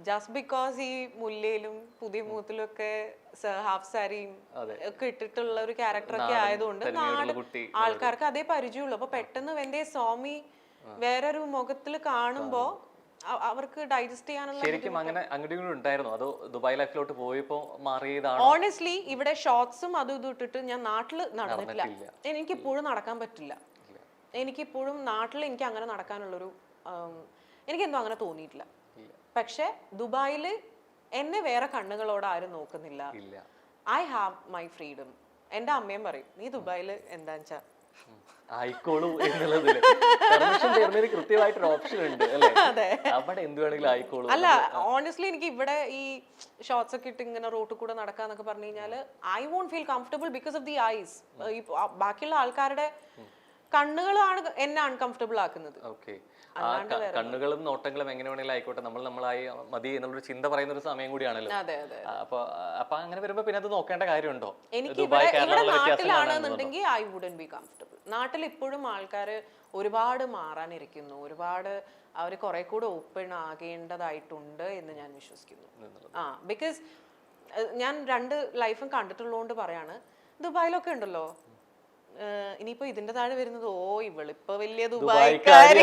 Just because ഈ മുല്ലയിലും പുതിയ മൂത്തിലും ഒക്കെ ഹാഫ് സാരിയും ഒക്കെ ഇട്ടിട്ടുള്ള ഒരു ക്യാരക്ടറൊക്കെ ആയതുകൊണ്ട് നാട് ആൾക്കാർക്ക് അതേ പരിചയമുള്ളൂ. അപ്പൊ പെട്ടെന്ന് വെന്തേ സ്വാമി വേറൊരു മുഖത്തിൽ കാണുമ്പോ അവർക്ക് ഡൈജസ്റ്റ് ചെയ്യാനുള്ള ശരിക്കും അങ്ങനെ അങ്ങോട്ടും ഉണ്ടായിരുന്നു അതോ ദുബായ് ലൈഫിലോട്ട് പോയപ്പോ മാറിയതാണ്? ഓണസ്റ്റ്ലി ഇവിടെ ഷോർട്സും അതും ഇതും ഇട്ടിട്ട് ഞാൻ നാട്ടില് നടന്നിട്ടില്ല. എനിക്കിപ്പോഴും നടക്കാൻ പറ്റില്ല. എനിക്കിപ്പോഴും നാട്ടിൽ എനിക്ക് അങ്ങനെ നടക്കാനുള്ളൊരു എനിക്കെന്തോ അങ്ങനെ തോന്നിയിട്ടില്ല. പക്ഷെ ദുബായില് എന്നെ വേറെ കണ്ണുകളോട് ആരും നോക്കുന്നില്ല. I have my freedom. എന്റെ അമ്മയും പറയും നീ ദുബായില് എന്താന്ന് വെച്ചാ ആയിക്കോളൂ എന്നുള്ളതില് പെർമിഷൻ തരുന്നതിന് കൃത്യമായിട്ടൊരു ഓപ്ഷൻ ഉണ്ട് അല്ലേ? അവിടെ എന്ത് വേണമെങ്കിലും ആയിക്കോളൂ. അല്ല ഓണസ്റ്റ്ലി എനിക്ക് ഇവിടെ ഈ ഷോർട്സ് ഒക്കെ ഇട്ട് ഇങ്ങനെ റോട്ടിൽ കൂടെ നടക്കാന്നൊക്കെ പറഞ്ഞു കഴിഞ്ഞാല് I won't feel comfortable because of the eyes. ബാക്കിയുള്ള ആൾക്കാരുടെ കണ്ണുകളാണ് എന്നെ അൺകംഫർട്ടബിൾ ആക്കുന്നത്. കണ്ണുകളും നോട്ടങ്ങളും എങ്ങനെ വേണമെങ്കിലും ആയിക്കോട്ടെ, നമ്മളായി മതി എന്നുള്ളൊരു ചിന്ത പറയുന്ന ഒരു സമയം കൂടിയാണല്ലോ. അപ്പൊ അങ്ങനെ വരുമ്പോ പിന്നെ അത് നോക്കേണ്ട കാര്യമുണ്ടോ? എനിക്ക് ഇവിടെ നാട്ടിലാണെന്നുണ്ടെങ്കിൽ ഐ വുഡന്റ് ബി കംഫർട്ടബിൾ. നാട്ടിൽ ഇപ്പോഴും ആൾക്കാർ ഒരുപാട് മാറാനിരിക്കുന്നു, ഒരുപാട് അവർ കുറെ കൂടെ ഓപ്പൺ ആകേണ്ടതായിട്ടുണ്ട് എന്ന് ഞാൻ വിശ്വസിക്കുന്നു. ബിക്കോസ് ഞാൻ 2 ലൈഫും കണ്ടിട്ടുള്ളതുകൊണ്ട് പറയാണ്. ദുബായിലൊക്കെ ഉണ്ടല്ലോ, ഇനിയിപ്പോ ഇതിന്റെ താഴെ വരുന്നത് ഇവളിപ്പോ വലിയ ദുബായ്ക്കാരി